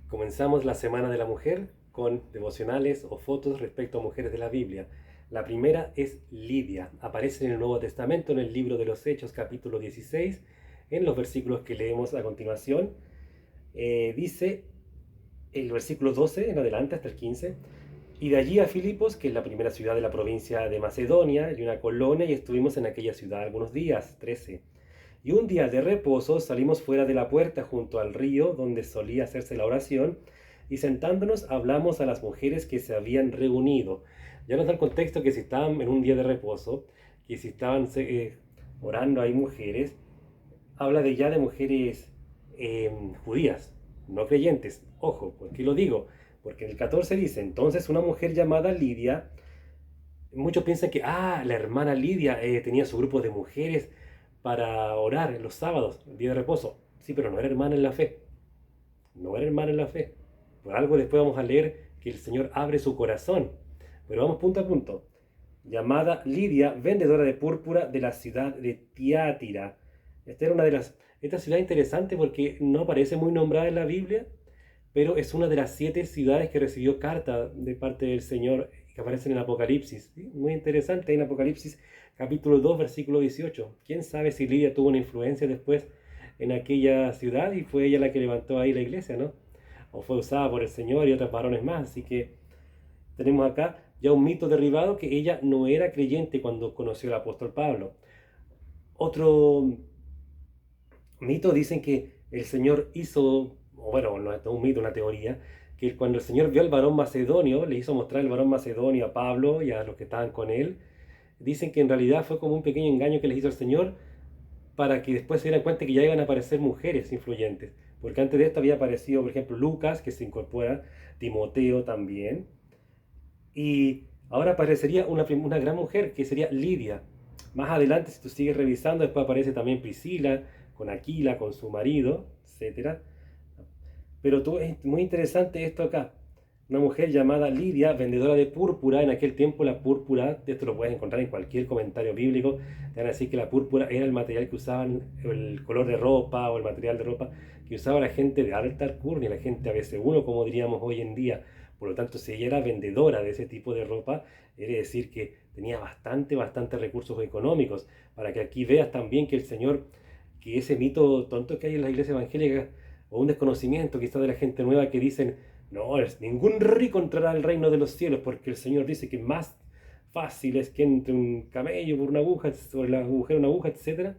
Comenzamos la Semana de la Mujer con devocionales o fotos respecto a mujeres de la Biblia. La primera es Lidia. Aparece en el Nuevo Testamento en el libro de los Hechos, capítulo 16, en los versículos que leemos a continuación. Dice el versículo 12 en adelante hasta el 15. Y de allí a Filipos, que es la primera ciudad de la provincia de Macedonia, y una colonia, y estuvimos en aquella ciudad algunos días, 13. Y un día de reposo salimos fuera de la puerta junto al río donde solía hacerse la oración, y sentándonos hablamos a las mujeres que se habían reunido. Ya nos da el contexto que si estaban en un día de reposo, que si estaban orando hay mujeres, habla de ya de mujeres judías, no creyentes. Ojo, ¿por qué lo digo? Porque en el 14 dice, entonces una mujer llamada Lidia, muchos piensan que, la hermana Lidia tenía su grupo de mujeres para orar en los sábados, el día de reposo. Sí, pero no era hermana en la fe. No era hermana en la fe. Por algo después vamos a leer que el Señor abre su corazón. Pero vamos punto a punto. Llamada Lidia, vendedora de púrpura de la ciudad de Tiátira. Esta era una de las... Esta ciudad es interesante porque no aparece muy nombrada en la Biblia, pero es una de las 7 ciudades que recibió carta de parte del Señor que aparecen en Apocalipsis. ¿Sí? Muy interesante en Apocalipsis capítulo 2, versículo 18. ¿Quién sabe si Lidia tuvo una influencia después en aquella ciudad y fue ella la que levantó ahí la iglesia, ¿no? O fue usada por el Señor y otros varones más. Así que tenemos acá ya un mito derribado, que ella no era creyente cuando conoció al apóstol Pablo. Otro mito dicen que el Señor hizo, o bueno, no es un mito, una teoría, que cuando el Señor vio al varón macedonio, le hizo mostrar el varón macedonio a Pablo y a los que estaban con él. Dicen que en realidad fue como un pequeño engaño que les hizo el Señor para que después se dieran cuenta que ya iban a aparecer mujeres influyentes. Porque antes de esto había aparecido, por ejemplo, Lucas, que se incorpora, Timoteo también. Y ahora aparecería una gran mujer, que sería Lidia. Más adelante, si tú sigues revisando, después aparece también Priscila, con Aquila, con su marido, etcétera. Pero es muy interesante esto acá. Una mujer llamada Lidia, vendedora de púrpura. En aquel tiempo la púrpura, esto lo puedes encontrar en cualquier comentario bíblico, te van a decir que la púrpura era el material que usaban, el color de ropa o el material de ropa que usaba la gente de alta alcurnia, la gente ABC1, como diríamos hoy en día. Por lo tanto, si ella era vendedora de ese tipo de ropa, quiere decir que tenía bastante recursos económicos. Para que aquí veas también que el Señor, que ese mito tonto que hay en las iglesias evangélicas, o un desconocimiento quizás de la gente nueva que dicen, no, ningún rico entrará al reino de los cielos, porque el Señor dice que más fácil es que entre un camello por una aguja, sobre la agujera una aguja, etcétera.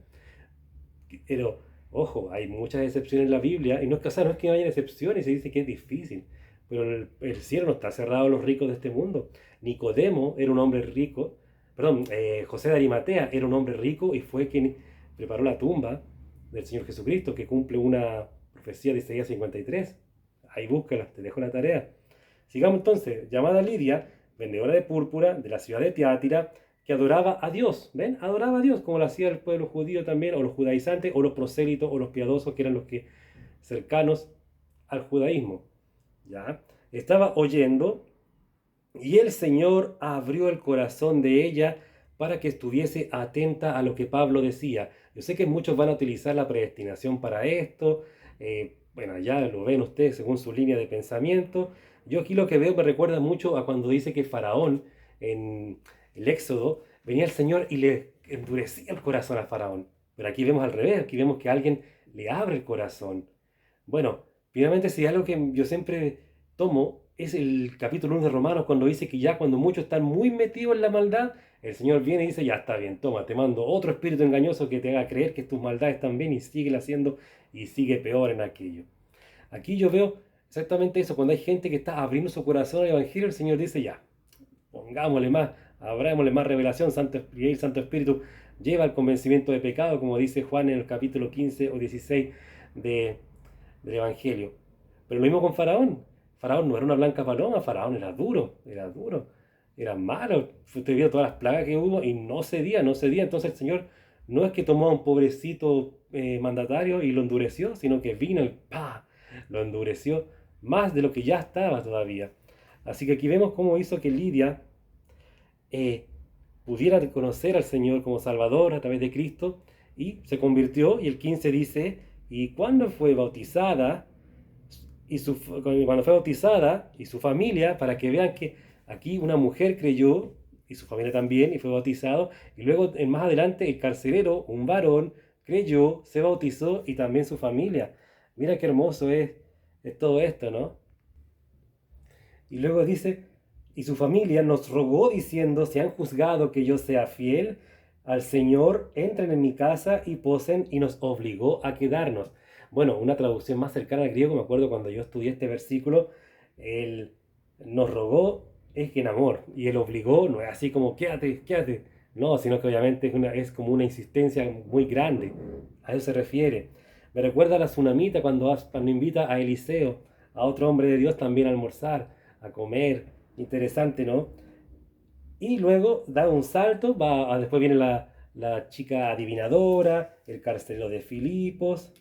Pero, ojo, hay muchas excepciones en la Biblia, y no es que, o sea, no es que no haya excepciones, se dice que es difícil, pero el cielo no está cerrado a los ricos de este mundo. Nicodemo era un hombre rico, perdón, José de Arimatea era un hombre rico y fue quien preparó la tumba del Señor Jesucristo, que cumple una profecía de Isaías 53. Ahí búscala, te dejo la tarea. Sigamos entonces. Llamada Lidia, vendedora de púrpura de la ciudad de Tiátira, que adoraba a Dios. ¿Ven? Adoraba a Dios, como lo hacía el pueblo judío también, o los judaizantes, o los prosélitos, o los piadosos, que eran los que cercanos al judaísmo. ¿Ya? Estaba oyendo, y el Señor abrió el corazón de ella para que estuviese atenta a lo que Pablo decía. Yo sé que muchos van a utilizar la predestinación para esto. Bueno, ya lo ven ustedes según su línea de pensamiento. Yo aquí lo que veo me recuerda mucho a cuando dice que Faraón, en el Éxodo, venía el Señor y le endurecía el corazón a Faraón. Pero aquí vemos al revés, aquí vemos que alguien le abre el corazón. Bueno, finalmente si algo que yo siempre tomo es el capítulo 1 de Romanos, cuando dice que ya cuando muchos están muy metidos en la maldad, el Señor viene y dice, ya está bien, toma, te mando otro espíritu engañoso que te haga creer que tus maldades están bien, y sigue haciendo y sigue peor en aquello. Aquí yo veo exactamente eso, cuando hay gente que está abriendo su corazón al Evangelio, el Señor dice, ya, pongámosle más, abrámosle más revelación, y el Santo Espíritu lleva al convencimiento de pecado, como dice Juan en el capítulo 15 o 16 de, del Evangelio. Pero lo mismo con Faraón. Faraón no era una blanca paloma, Faraón era duro, era malo. Usted vio todas las plagas que hubo y no cedía, no cedía. Entonces el Señor no es que tomó a un pobrecito mandatario y lo endureció, sino que vino y ¡pah! Lo endureció más de lo que ya estaba todavía. Así que aquí vemos cómo hizo que Lidia eh, pudiera conocer al Señor como Salvador a través de Cristo, y se convirtió. Y el 15 dice, y cuando fue bautizada, cuando fue bautizada y su familia, para que vean que aquí una mujer creyó y su familia también y fue bautizado, y luego más adelante el carcelero, un varón, creyó, se bautizó y también su familia. Mira qué hermoso es todo esto, ¿no? Y luego dice, y su familia nos rogó diciendo, si han juzgado que yo sea fiel al Señor, entren en mi casa y posen, y nos obligó a quedarnos. Bueno, una traducción más cercana al griego, me acuerdo cuando yo estudié este versículo, él nos rogó es que en amor, y él obligó, no es así como quédate, quédate, no, sino que obviamente es como una insistencia muy grande, a eso se refiere. Me recuerda a la tsunamita cuando invita a Eliseo, a otro hombre de Dios también a almorzar, a comer, interesante, ¿no? Y luego da un salto, después viene la chica adivinadora, el carcelero de Filipos,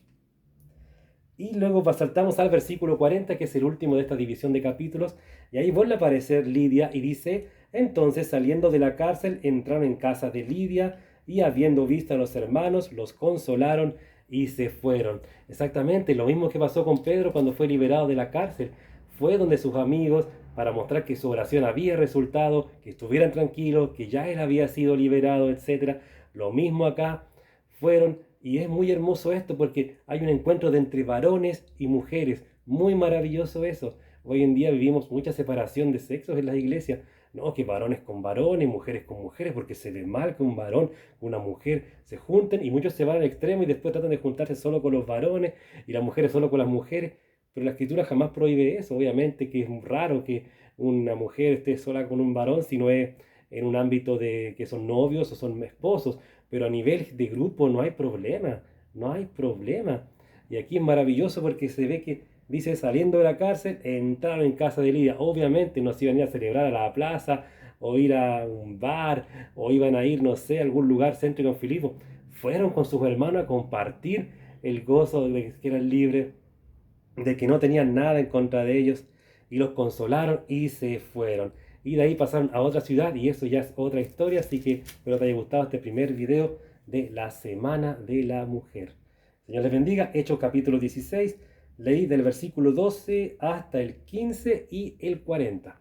y luego saltamos al versículo 40, que es el último de esta división de capítulos, y ahí vuelve a aparecer Lidia y dice, entonces saliendo de la cárcel entraron en casa de Lidia y habiendo visto a los hermanos, los consolaron y se fueron. Exactamente lo mismo que pasó con Pedro cuando fue liberado de la cárcel. Fue donde sus amigos para mostrar que su oración había resultado, que estuvieran tranquilos, que ya él había sido liberado, etc. Lo mismo acá, fueron, y es muy hermoso esto porque hay un encuentro de entre varones y mujeres, muy maravilloso eso. Hoy en día vivimos mucha separación de sexos en las iglesias, no, que varones con varones, mujeres con mujeres, porque se ve mal que un varón, una mujer se junten y muchos se van al extremo y después tratan de juntarse solo con los varones y las mujeres solo con las mujeres, pero la escritura jamás prohíbe eso. Obviamente que es raro que una mujer esté sola con un varón si no es en un ámbito de que son novios o son esposos, pero a nivel de grupo no hay problema, no hay problema. Y aquí es maravilloso porque se ve que, dice, saliendo de la cárcel, entraron en casa de Lidia. Obviamente no se iban a ir a celebrar a la plaza, o ir a un bar, o iban a ir, no sé, a algún lugar céntrico en Filipo. Fueron con sus hermanos a compartir el gozo de que eran libres, de que no tenían nada en contra de ellos, y los consolaron y se fueron. Y de ahí pasaron a otra ciudad y eso ya es otra historia, así que espero te haya gustado este primer video de la Semana de la Mujer. Señor les bendiga, Hechos capítulo 16, leí del versículo 12 hasta el 15 y el 40.